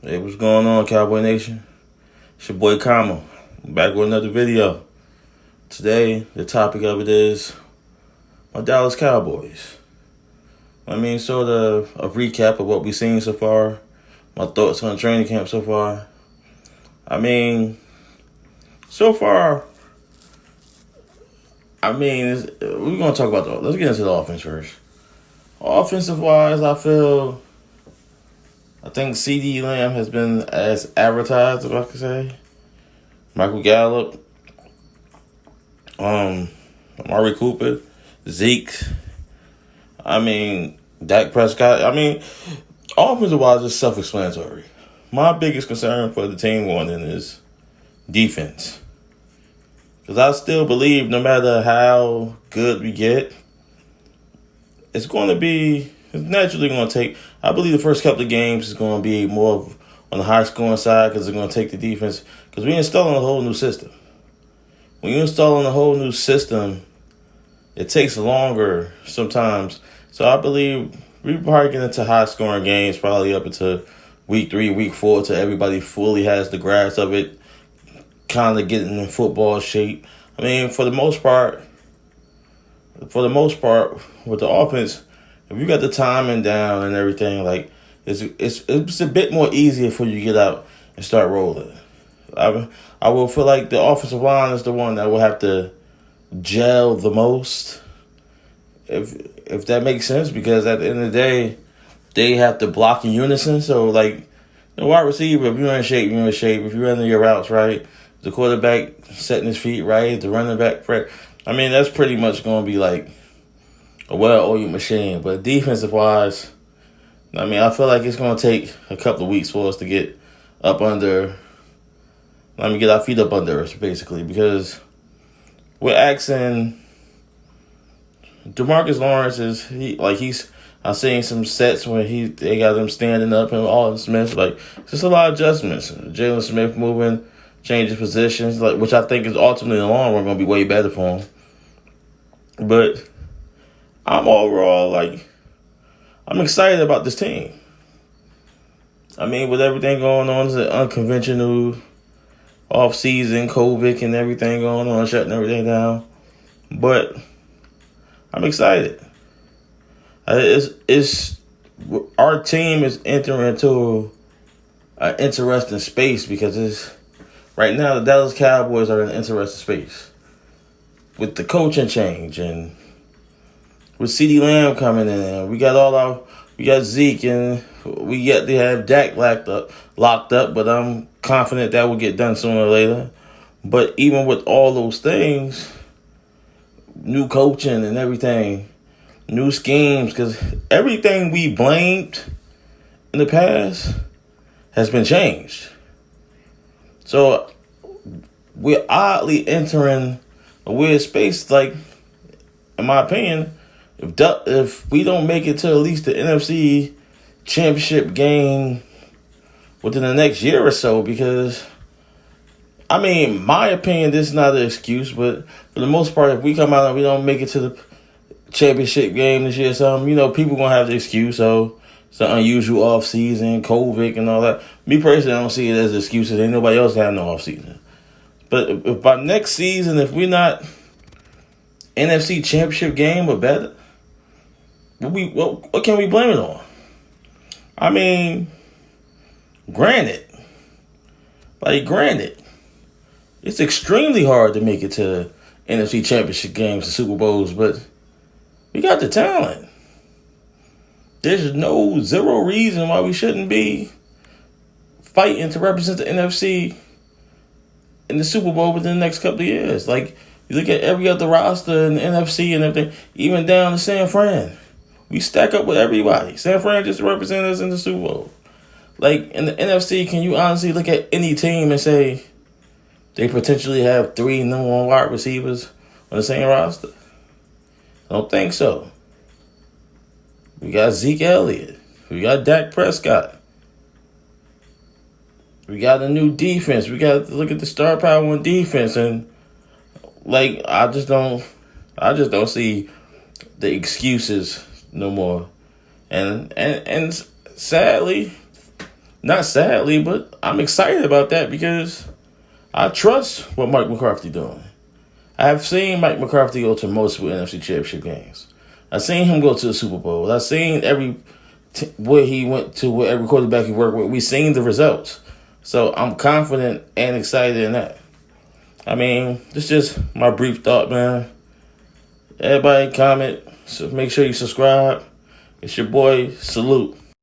Hey, what's going on, Cowboy Nation? It's your boy Kama, back with another video. Today, the topic of it is my Dallas Cowboys. Sort of a recap of what we've seen so far, my thoughts on training camp so far. So far, we're going to talk about let's get into the offense first. Offensive-wise, I think CD Lamb has been as advertised, if I could say. Michael Gallup, Amari Cooper, Zeke. Dak Prescott. Offensive-wise, it's self-explanatory. My biggest concern for the team going in is defense. Because I still believe no matter how good we get, it's naturally going to take, I believe the first couple of games is going to be more on the high-scoring side because they're going to take the defense. Because we're installing a whole new system. When you're installing a whole new system, it takes longer sometimes. So I believe we're probably getting into high-scoring games probably up into week 3, week 4 till everybody fully has the grasp of it, kind of getting in football shape. For the most part, with the offense, if you got the timing down and everything, it's a bit more easier for you to get out and start rolling. I will feel like the offensive line is the one that will have to gel the most, if that makes sense, because at the end of the day, they have to block in unison. So, the wide receiver, if you're in shape, you're in shape. If you're running your routes right, the quarterback setting his feet right, the running back, that's pretty much going to be like a well-oiled machine. But defensive-wise, I feel like it's going to take a couple of weeks for us to get up under, get our feet up under us, basically, because we're asking DeMarcus Lawrence I'm seeing some sets where they got him standing up and Alden Smith, just a lot of adjustments. Jalen Smith moving, changing positions, which I think is ultimately in the long run going to be way better for him. But I'm overall, I'm excited about this team. With everything going on, it's an unconventional off-season, COVID and everything going on, shutting everything down. But I'm excited. Our team is entering into an interesting space because right now the Dallas Cowboys are in an interesting space with the coaching change and with CD Lamb coming in. We got Zeke and they have Dak locked up, but I'm confident that will get done sooner or later. But even with all those things, new coaching and everything, new schemes, because everything we blamed in the past has been changed. So we're oddly entering a weird space. In my opinion, if we don't make it to at least the NFC Championship game within the next year or so, because my opinion, this is not an excuse, but for the most part, if we come out and we don't make it to the championship game this year or something, people going to have the excuse. So it's an unusual offseason, COVID and all that. Me personally, I don't see it as excuses. Ain't nobody else have no offseason. But if by next season, if we're not NFC Championship game or better, what can we blame it on? Granted, it's extremely hard to make it to NFC Championship games and Super Bowls, but we got the talent. There's zero reason why we shouldn't be fighting to represent the NFC in the Super Bowl within the next couple of years. You look at every other roster in the NFC and everything, even down to San Fran. We stack up with everybody. San Fran just represent us in the Super Bowl. In the NFC, can you honestly look at any team and say they potentially have 3 number 1 wide receivers on the same roster? I don't think so. We got Zeke Elliott. We got Dak Prescott. We got a new defense. We got to look at the star power on defense, and I just don't see the excuses no more. And sadly, Not sadly, but I'm excited about that because I trust what Mike McCarthy doing. I have seen Mike McCarthy go to multiple NFC Championship games. I've seen him go to the Super Bowl. I've seen where he went to, where every quarterback he worked with. We've seen the results. So I'm confident and excited in that. I mean, this is just my brief thought, man. Everybody comment. So make sure you subscribe. It's your boy. Salute.